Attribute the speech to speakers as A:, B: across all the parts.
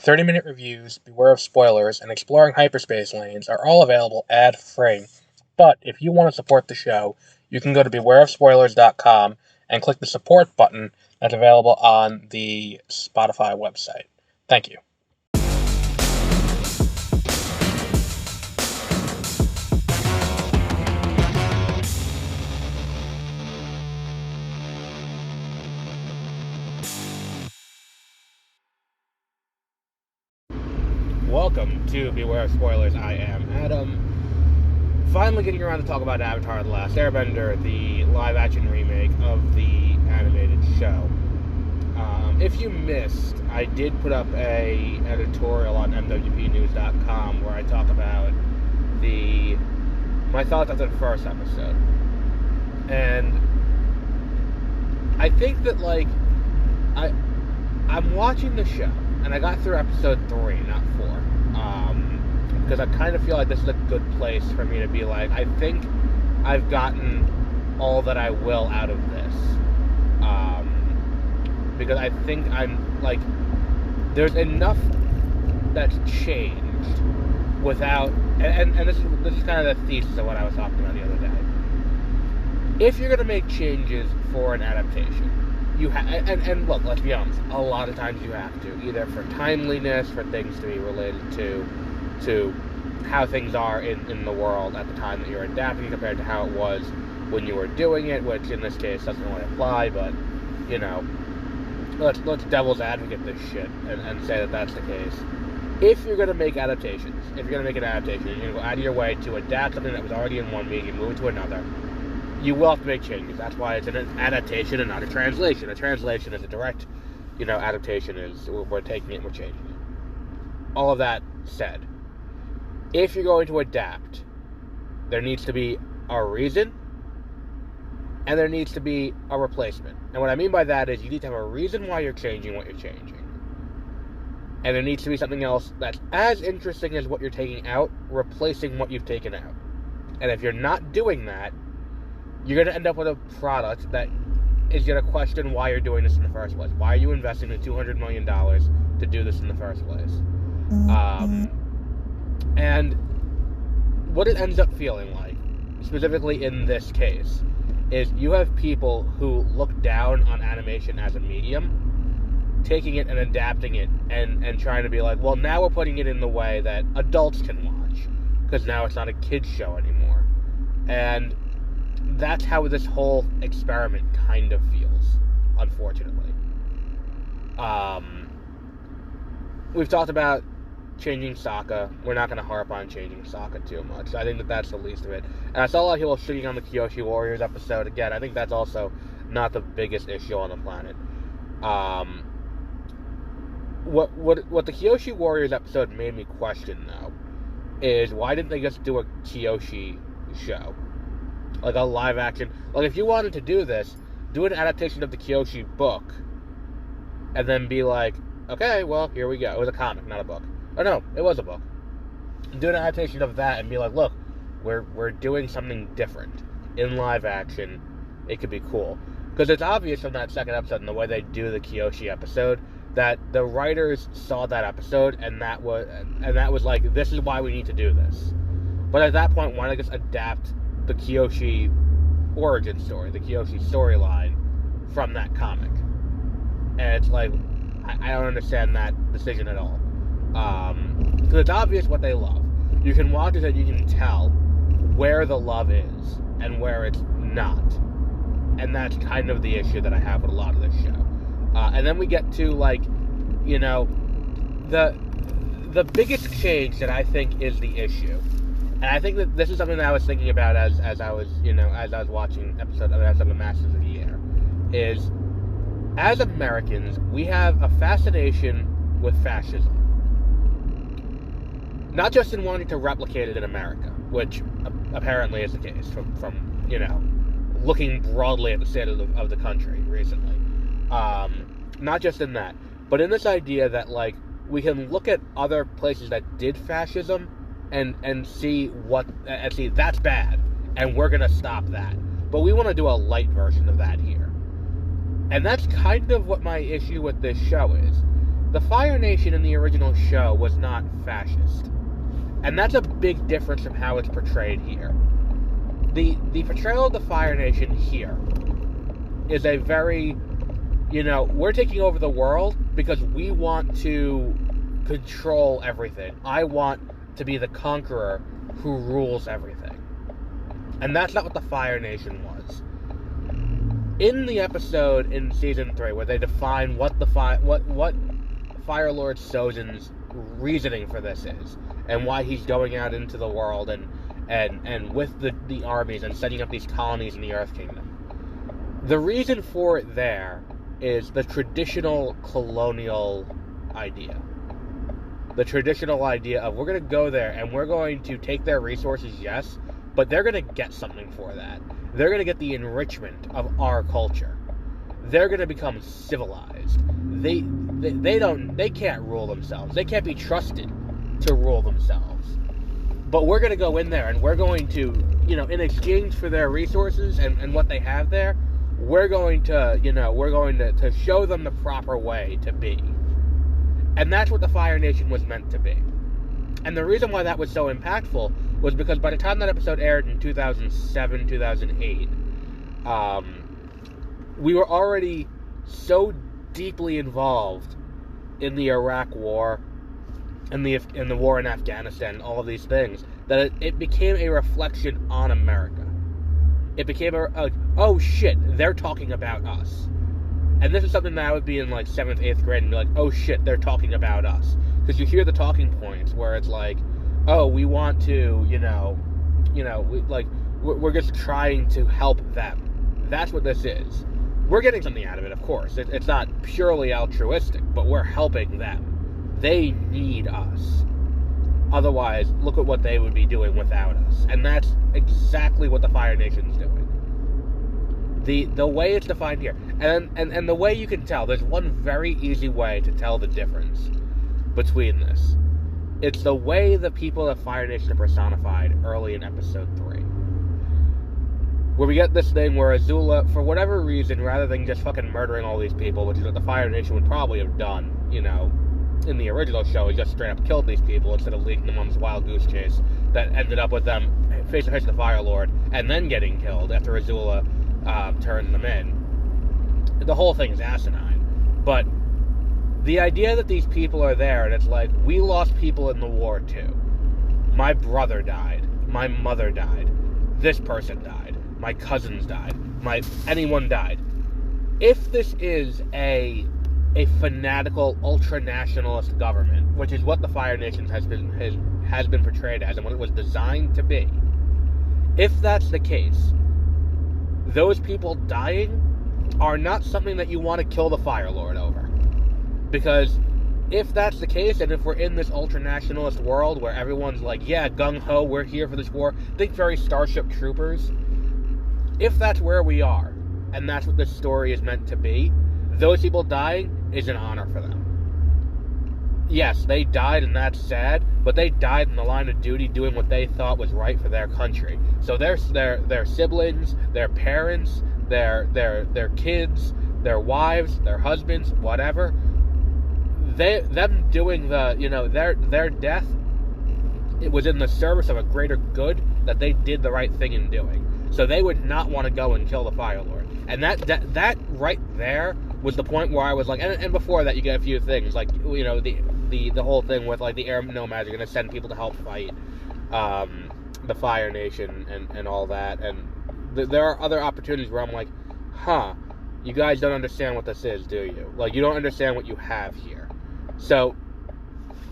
A: 30-minute reviews, beware of spoilers, and exploring hyperspace lanes are all available ad-free. But if you want to support the show, you can go to bewareofspoilers.com and click the support button that's available on the Spotify website. Thank you. Welcome to Beware of Spoilers. I am Adam. Finally getting around to talk about Avatar: The Last Airbender, the live-action remake of the animated show. If you missed, I did put up a editorial on mwpnews.com where I talk about my thoughts after the first episode. And I think that, I'm watching the show, and I got through episode 3, not 4. Because I kind of feel like this is a good place for me to be like, I think I've gotten all that I will out of this. Because I think there's enough that's changed without, and this is kind of the thesis of what I was talking about the other day. If you're going to make changes for an adaptation, you and look, let's be honest, a lot of times you have to, either for timeliness, for things to be related to how things are in the world at the time that you're adapting compared to how it was when you were doing it, which in this case doesn't really apply, but, you know, let's devil's advocate this shit and say that that's the case. If you're going to make adaptations, if you're going to make an adaptation, you're going to go out of your way to adapt something that was already in one medium, move it to another, you will have to make changes. That's why it's an adaptation and not a translation. A translation is a direct, adaptation is we're taking it and we're changing it. All of that said, if you're going to adapt, there needs to be a reason and there needs to be a replacement. And what I mean by that is you need to have a reason why you're changing what you're changing. And there needs to be something else that's as interesting as what you're taking out, replacing what you've taken out. And if you're not doing that, you're going to end up with a product that is going to question why you're doing this in the first place. Why are you investing the $200 million to do this in the first place? And what it ends up feeling like, specifically in this case, is you have people who look down on animation as a medium, taking it and adapting it, and trying to be like, well, now we're putting it in the way that adults can watch, because now it's not a kid's show anymore. And that's how this whole experiment kind of feels, unfortunately. We've talked about changing Sokka. We're not going to harp on changing Sokka too much. I think that that's the least of it. And I saw a lot of people shitting on the Kyoshi Warriors episode. Again, I think that's also not the biggest issue on the planet. What the Kyoshi Warriors episode made me question, though, is why didn't they just do a Kyoshi show? Like a live action. Like, if you wanted to do this, do an adaptation of the Kyoshi book, and then be like, okay, well, here we go. It was a comic, not a book. Oh no, it was a book. Do an adaptation of that and be like, look, we're doing something different in live action. It could be cool. Because it's obvious from that second episode and the way they do the Kyoshi episode that the writers saw that episode and that was like, this is why we need to do this. But at that point, why not just adapt the Kyoshi origin story, the Kyoshi storyline from that comic? And it's like, I don't understand that decision at all. Because it's obvious what they love. You can watch it and you can tell where the love is and where it's not. And that's kind of the issue that I have with a lot of this show. And then we get to, the biggest change that I think is the issue. And I think that this is something that I was thinking about as I was watching episode of the Masters of the Air, is as Americans, we have a fascination with fascism. Not just in wanting to replicate it in America, which apparently is the case from looking broadly at the state of the country recently. Not just in that, but in this idea that, we can look at other places that did fascism and see that's bad, and we're going to stop that. But we want to do a light version of that here. And that's kind of what my issue with this show the Fire Nation in the original show was not fascist. And that's a big difference from how it's portrayed here. The portrayal of the Fire Nation here is a very, we're taking over the world because we want to control everything. I want to be the conqueror who rules everything. And that's not what the Fire Nation was. In the episode in Season 3, where they define what Fire Lord Sozin's reasoning for this is, and why he's going out into the world and with the armies and setting up these colonies in the Earth Kingdom. The reason for it there is the traditional colonial idea. The traditional idea of, we're going to go there and we're going to take their resources, yes, but they're going to get something for that. They're going to get the enrichment of our culture. They're going to become civilized. They can't rule themselves. They can't be trusted to rule themselves. But we're going to go in there and we're going to, in exchange for their resources and what they have there, we're going to show them the proper way to be. And that's what the Fire Nation was meant to be. And the reason why that was so impactful was because by the time that episode aired in 2007, 2008, we were already so deeply involved in the Iraq War and the war in Afghanistan and all of these things that it became a reflection on America. It became oh shit, they're talking about us. And this is something that I would be in like 7th, 8th grade and be like, oh shit, they're talking about us. Because you hear the talking points where it's like, oh, we want to, we're just trying to help them. That's what this is. We're getting something out of it, of course. It's not purely altruistic, but we're helping them. They need us. Otherwise, look at what they would be doing without us. And that's exactly what the Fire Nation's doing. The way it's defined here, and the way you can tell, there's one very easy way to tell the difference between this. It's the way the people of Fire Nation are personified early in episode 3. Where we get this thing where Azula, for whatever reason, rather than just fucking murdering all these people, which is what the Fire Nation would probably have done, in the original show, he just straight up killed these people instead of leading them on this wild goose chase that ended up with them face to face with the Fire Lord and then getting killed after Azula turned them in. The whole thing is asinine. But the idea that these people are there and it's like, we lost people in the war too. My brother died. My mother died. This person died. My cousins died. Anyone died. If this is a fanatical, ultra-nationalist government, which is what the Fire Nation has been portrayed as and what it was designed to be, if that's the case, those people dying are not something that you want to kill the Fire Lord over. Because if that's the case, and if we're in this ultra-nationalist world where everyone's like, yeah, gung-ho, we're here for this war, think very Starship Troopers. If that's where we are, and that's what this story is meant to be, those people dying is an honor for them. Yes, they died and that's sad, but they died in the line of duty doing what they thought was right for their country. So their siblings, their parents, their kids, their wives, their husbands, whatever, them doing their death, it was in the service of a greater good that they did the right thing in doing. So they would not want to go and kill the Fire Lord. And that right there was the point where I was like, and before that you get a few things, like, the whole thing with, like, the air nomads are going to send people to help fight the Fire Nation and all that. And there are other opportunities where I'm like, you guys don't understand what this is, do you? Like, you don't understand what you have here. So,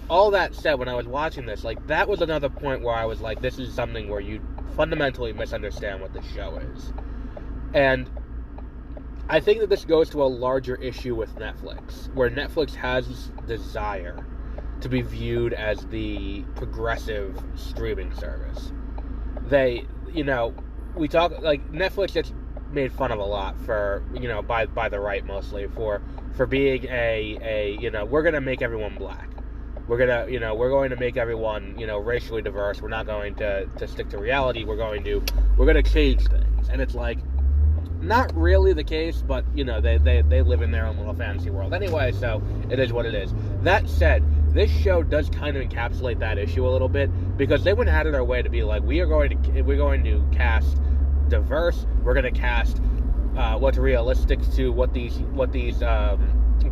A: all that said, when I was watching this, like, that was another point where I was like, this is something where you fundamentally misunderstand what this show is. And I think that this goes to a larger issue with Netflix, where Netflix has this desire to be viewed as the progressive streaming service. They, we talk, like, Netflix gets made fun of a lot for, by the right mostly, for being we're going to make everyone black. We're going to make everyone, racially diverse. We're not going to stick to reality. We're going to change things. And it's like, not really the case, but, you know, they live in their own little fantasy world anyway, so it is what it is. That said, this show does kind of encapsulate that issue a little bit, because they went out of their way to be like, we're going to cast diverse, we're going to cast what's realistic to what these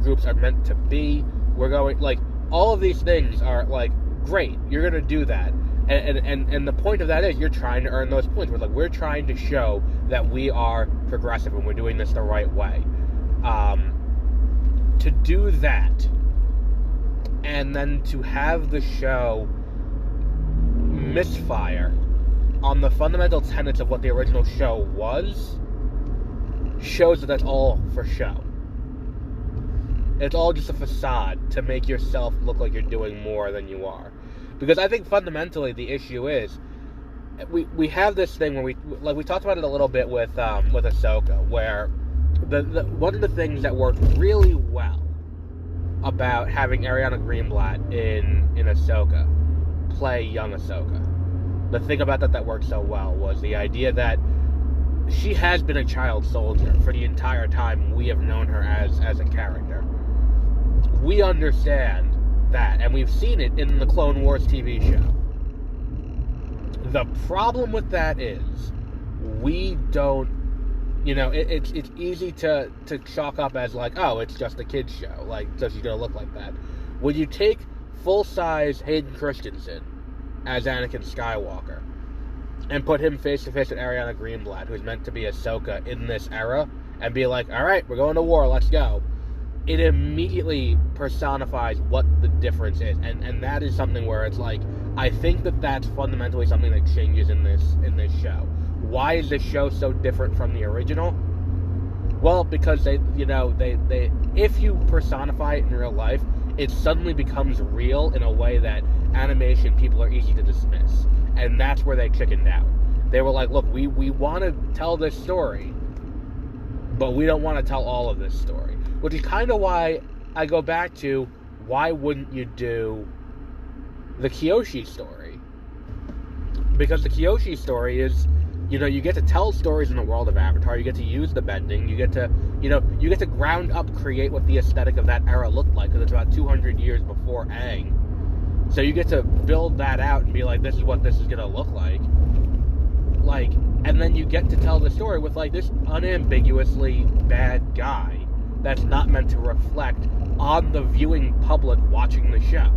A: groups are meant to be. We're going, like, all of these things are, like, great, you're going to do that. And the point of that is you're trying to earn those points. We're trying to show that we are progressive and we're doing this the right way. To do that, and then to have the show misfire on the fundamental tenets of what the original show was, shows that that's all for show. It's all just a facade to make yourself look like you're doing more than you are. Because I think fundamentally the issue is we have this thing where we talked about it a little bit with Ahsoka, where the one of the things that worked really well about having Ariana Greenblatt in Ahsoka play young Ahsoka. The thing about that worked so well was the idea that she has been a child soldier for the entire time we have known her as a character. We understand that, and we've seen it in the Clone Wars TV show. The problem with that is we don't, you know, it's easy to chalk up as like, oh, it's just a kid's show, like, so she's gonna look like that. When you take full-size Hayden Christensen as Anakin Skywalker and put him face-to-face with Ariana Greenblatt, who's meant to be Ahsoka in this era, and be like, alright, we're going to war, let's go, it immediately personifies what the difference is, and that is something where it's like, I think that's fundamentally something that changes in this show. Why is this show so different from the original? Well, because they if you personify it in real life, it suddenly becomes real in a way that animation people are easy to dismiss, and that's where they chickened out. They were like, look, we want to tell this story, but we don't want to tell all of this story. Which is kind of why I go back to, why wouldn't you do the Kyoshi story? Because the Kyoshi story is, you know, you get to tell stories in the world of Avatar, you get to use the bending, you get to ground up create what the aesthetic of that era looked like, because it's about 200 years before Aang. So you get to build that out and be like, this is what this is going to look like. Like, and then you get to tell the story with, like, this unambiguously bad guy that's not meant to reflect on the viewing public watching the show.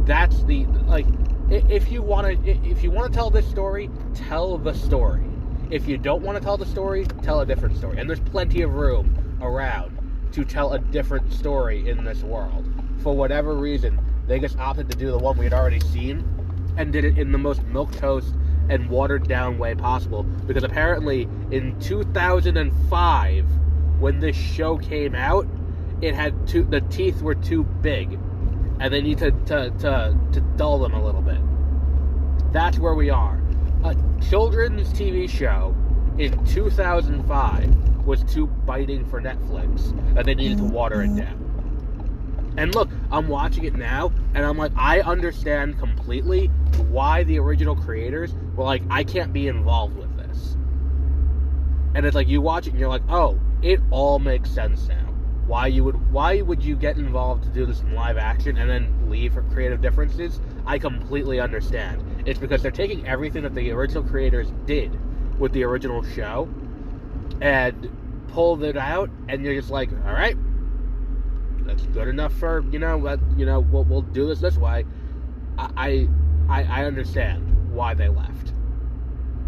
A: That's the, like, if you want to tell this story, tell the story. If you don't want to tell the story, tell a different story. And there's plenty of room around to tell a different story in this world. For whatever reason, they just opted to do the one we had already seen, and did it in the most milquetoast and watered down way possible, because apparently in 2005, when this show came out, it had the teeth were too big, and they need to dull them a little bit. That's where we are. A children's TV show in 2005 was too biting for Netflix, and they needed to water it down. And look, I'm watching it now, and I'm like, I understand completely why the original creators were like, I can't be involved with this. And it's like, you watch it and you're like, oh, it all makes sense now. Why would you get involved to do this in live action and then leave for creative differences? I completely understand. It's because they're taking everything that the original creators did with the original show and pulled it out, and you're just like, all right, that's good enough for, we'll do this way. I understand why they left.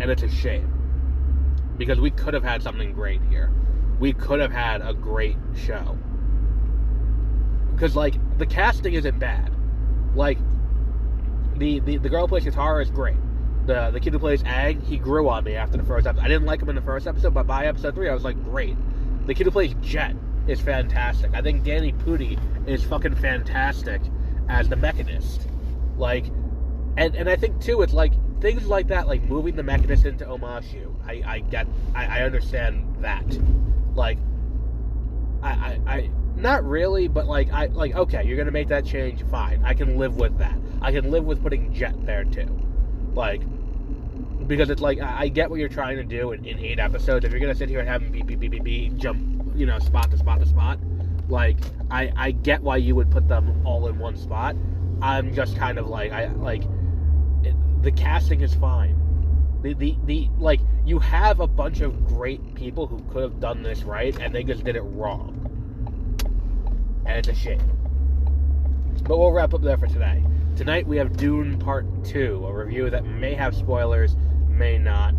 A: And it's a shame. Because we could have had something great here. We could have had a great show. Because, like, the casting isn't bad. Like, the girl who plays Katara is great. The kid who plays Aang, he grew on me after the first episode. I didn't like him in the first episode, but by episode 3, I was like, great. The kid who plays Jet is fantastic. I think Danny Pudi is fucking fantastic as the Mechanist. Like, and I think, too, it's like, things like that, like moving the Mechanist into Omashu, I understand that. Like, I not really, but like, okay, you're gonna make that change, fine. I can live with that. I can live with putting Jet there, too. Like, because it's like, I get what you're trying to do in 8 episodes. If you're gonna sit here and have them beep, jump, spot to spot to spot, like, I get why you would put them all in one spot. I'm just kind of like, the casting is fine. Like, you have a bunch of great people who could have done this right, and they just did it wrong. And it's a shame. But we'll wrap up there for today. Tonight we have Dune Part 2, a review that may have spoilers, may not.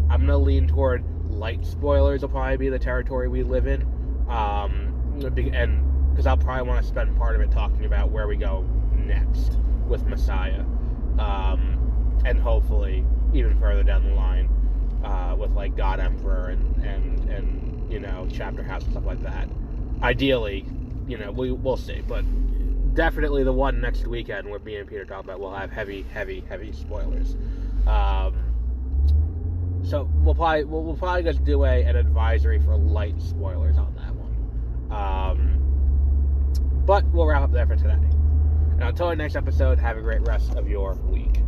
A: I'm going to lean toward light spoilers will probably be the territory we live in. And because I'll probably want to spend part of it talking about where we go next with Messiah. And hopefully even further down the line with like God Emperor and Chapter House and stuff like that. Ideally, we'll see. But definitely the one next weekend where me and Peter talk about will have heavy spoilers. So we'll probably just do an advisory for light spoilers on that one. But we'll wrap up there for today. And until our next episode, have a great rest of your week.